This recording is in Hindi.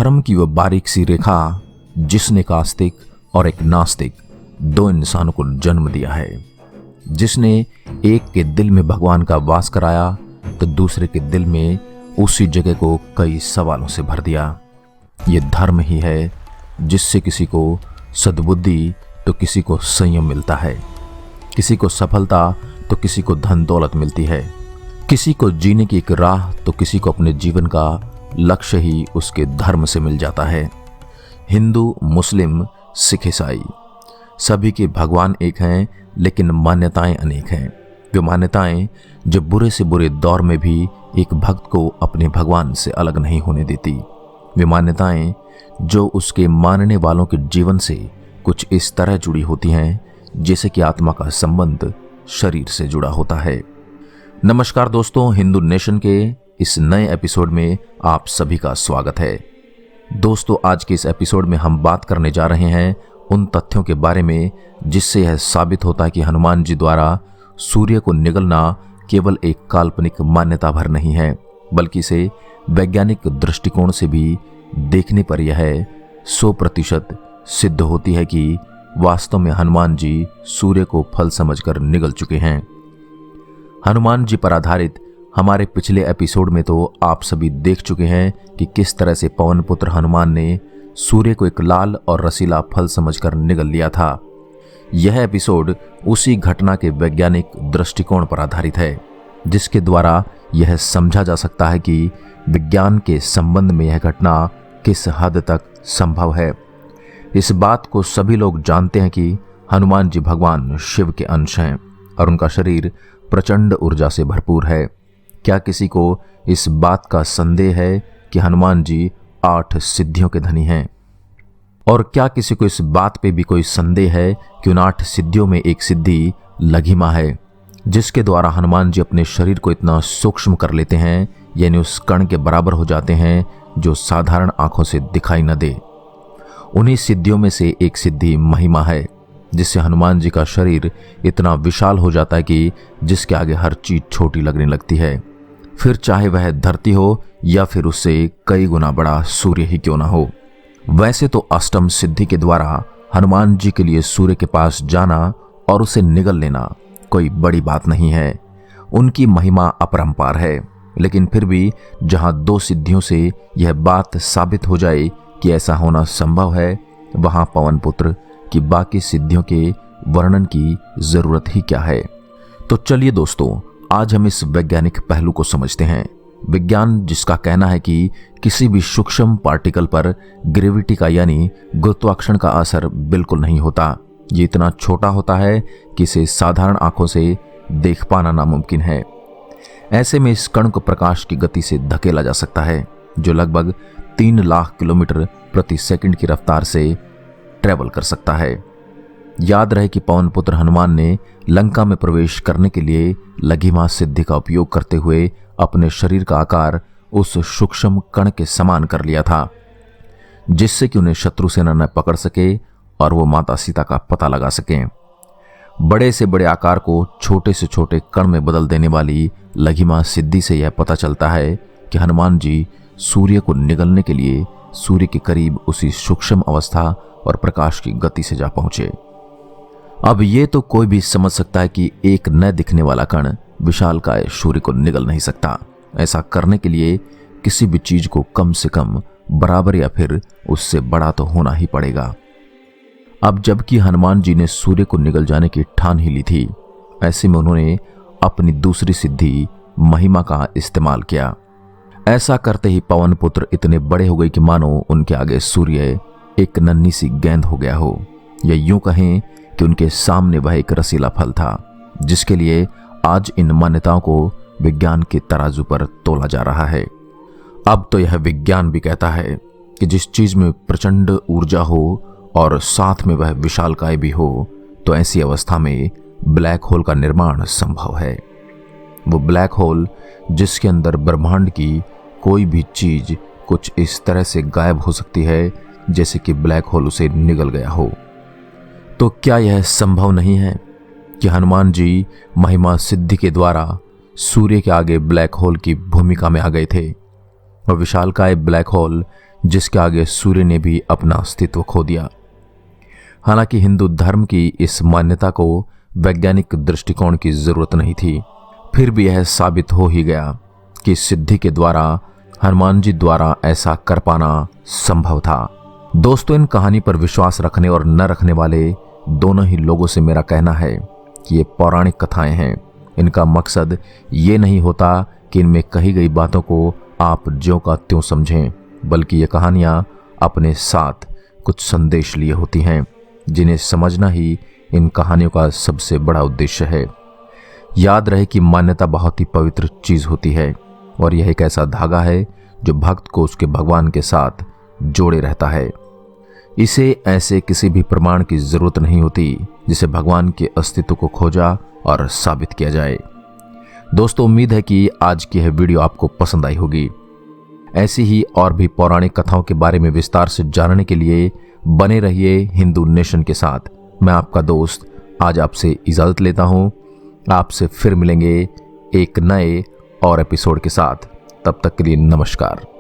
धर्म की वह बारीक सी रेखा जिसने एक आस्तिक और एक नास्तिक दो इंसानों को जन्म दिया है, जिसने एक के दिल में भगवान का वास कराया तो दूसरे के दिल में उसी जगह को कई सवालों से भर दिया। ये धर्म ही है जिससे किसी को सद्बुद्धि तो किसी को संयम मिलता है, किसी को सफलता तो किसी को धन दौलत मिलती है, किसी को जीने की एक राह तो किसी को अपने जीवन का लक्ष्य ही उसके धर्म से मिल जाता है। हिंदू, मुस्लिम, सिख, ईसाई सभी के भगवान एक हैं, लेकिन मान्यताएं अनेक हैं। वे मान्यताएं जो बुरे से बुरे दौर में भी एक भक्त को अपने भगवान से अलग नहीं होने देती। वे मान्यताएं जो उसके मानने वालों के जीवन से कुछ इस तरह जुड़ी होती हैं जैसे कि आत्मा का संबंध शरीर से जुड़ा होता है। नमस्कार दोस्तों, हिंदू नेशन के इस नए एपिसोड में आप सभी का स्वागत है। दोस्तों, आज के इस एपिसोड में हम बात करने जा रहे हैं उन तथ्यों के बारे में जिससे यह साबित होता है कि हनुमान जी द्वारा सूर्य को निगलना केवल एक काल्पनिक मान्यता भर नहीं है, बल्कि इसे वैज्ञानिक दृष्टिकोण से भी देखने पर यह 100% सिद्ध होती है कि वास्तव में हनुमान जी सूर्य को फल समझकर निगल चुके हैं। हनुमान जी पर आधारित हमारे पिछले एपिसोड में तो आप सभी देख चुके हैं कि किस तरह से पवन पुत्र हनुमान ने सूर्य को एक लाल और रसीला फल समझकर निगल लिया था। यह एपिसोड उसी घटना के वैज्ञानिक दृष्टिकोण पर आधारित है, जिसके द्वारा यह समझा जा सकता है कि विज्ञान के संबंध में यह घटना किस हद तक संभव है। इस बात को सभी लोग जानते हैं कि हनुमान जी भगवान शिव के अंश हैं और उनका शरीर प्रचंड ऊर्जा से भरपूर है। क्या किसी को इस बात का संदेह है कि हनुमान जी 8 सिद्धियों के धनी हैं? और क्या किसी को इस बात पे भी कोई संदेह है कि उन 8 सिद्धियों में एक सिद्धि लघिमा है, जिसके द्वारा हनुमान जी अपने शरीर को इतना सूक्ष्म कर लेते हैं, यानी उस कण के बराबर हो जाते हैं जो साधारण आंखों से दिखाई न दे। उन्हीं सिद्धियों में से एक सिद्धि महिमा है, जिससे हनुमान जी का शरीर इतना विशाल हो जाता है कि जिसके आगे हर चीज छोटी लगने लगती है, फिर चाहे वह धरती हो या फिर उससे कई गुना बड़ा सूर्य ही क्यों ना हो। वैसे तो अष्टम सिद्धि के द्वारा हनुमान जी के लिए सूर्य के पास जाना और उसे निगल लेना कोई बड़ी बात नहीं है। उनकी महिमा अपरंपार है, लेकिन फिर भी जहां 2 सिद्धियों से यह बात साबित हो जाए कि ऐसा होना संभव है, वहां पवन पुत्र की बाकी सिद्धियों के वर्णन की जरूरत ही क्या है। तो चलिए दोस्तों, आज हम इस वैज्ञानिक पहलू को समझते हैं। विज्ञान जिसका कहना है कि किसी भी सूक्ष्म पार्टिकल पर ग्रेविटी का यानी गुरुत्वाकर्षण का असर बिल्कुल नहीं होता। ये इतना छोटा होता है कि इसे साधारण आंखों से देख पाना नामुमकिन है। ऐसे में इस कण को प्रकाश की गति से धकेला जा सकता है, जो लगभग 3 लाख किलोमीटर प्रति सेकंड की रफ्तार से ट्रेवल कर सकता है। याद रहे कि पवन पुत्र हनुमान ने लंका में प्रवेश करने के लिए लघिमा सिद्धि का उपयोग करते हुए अपने शरीर का आकार उस सूक्ष्म कण के समान कर लिया था, जिससे कि उन्हें शत्रु सेना न पकड़ सके और वो माता सीता का पता लगा सकें। बड़े से बड़े आकार को छोटे से छोटे कण में बदल देने वाली लघिमा सिद्धि से यह पता चलता है कि हनुमान जी सूर्य को निगलने के लिए सूर्य के करीब उसी सूक्ष्म अवस्था और प्रकाश की गति से जा पहुंचे। अब ये तो कोई भी समझ सकता है कि एक न दिखने वाला कण विशालकाय सूर्य को निगल नहीं सकता। ऐसा करने के लिए किसी भी चीज को कम से कम बराबर या फिर उससे बड़ा तो होना ही पड़ेगा। अब जबकि हनुमान जी ने सूर्य को निगल जाने की ठान ही ली थी, ऐसे में उन्होंने अपनी दूसरी सिद्धि महिमा का इस्तेमाल किया। ऐसा करते ही पवन पुत्र इतने बड़े हो गए कि मानो उनके आगे सूर्य एक नन्ही सी गेंद हो गया हो, या यूं कहें कि उनके सामने वह एक रसीला फल था, जिसके लिए आज इन मान्यताओं को विज्ञान के तराजू पर तोला जा रहा है। अब तो यह विज्ञान भी कहता है कि जिस चीज में प्रचंड ऊर्जा हो और साथ में वह विशालकाय भी हो, तो ऐसी अवस्था में ब्लैक होल का निर्माण संभव है। वो ब्लैक होल जिसके अंदर ब्रह्मांड की कोई भी चीज कुछ इस तरह से गायब हो सकती है जैसे कि ब्लैक होल उसे निगल गया हो। तो क्या यह संभव नहीं है कि हनुमान जी महिमा सिद्धि के द्वारा सूर्य के आगे ब्लैक होल की भूमिका में आ गए थे और विशालकाय ब्लैक होल जिसके आगे सूर्य ने भी अपना अस्तित्व खो दिया। हालांकि हिंदू धर्म की इस मान्यता को वैज्ञानिक दृष्टिकोण की जरूरत नहीं थी, फिर भी यह साबित हो ही गया कि सिद्धि के द्वारा हनुमान जी द्वारा ऐसा कर पाना संभव था। दोस्तों, इन कहानी पर विश्वास रखने और न रखने वाले दोनों ही लोगों से मेरा कहना है कि ये पौराणिक कथाएं हैं। इनका मकसद ये नहीं होता कि इनमें कही गई बातों को आप ज्यों का त्यों समझें, बल्कि ये कहानियां अपने साथ कुछ संदेश लिए होती हैं, जिन्हें समझना ही इन कहानियों का सबसे बड़ा उद्देश्य है। याद रहे कि मान्यता बहुत ही पवित्र चीज होती है और यह एक ऐसा धागा है जो भक्त को उसके भगवान के साथ जोड़े रहता है। इसे ऐसे किसी भी प्रमाण की जरूरत नहीं होती जिसे भगवान के अस्तित्व को खोजा और साबित किया जाए। दोस्तों, उम्मीद है कि आज की यह वीडियो आपको पसंद आई होगी। ऐसी ही और भी पौराणिक कथाओं के बारे में विस्तार से जानने के लिए बने रहिए हिंदू नेशन के साथ। मैं आपका दोस्त आज आपसे इजाजत लेता हूं। आपसे फिर मिलेंगे एक नए और एपिसोड के साथ। तब तक के लिए नमस्कार।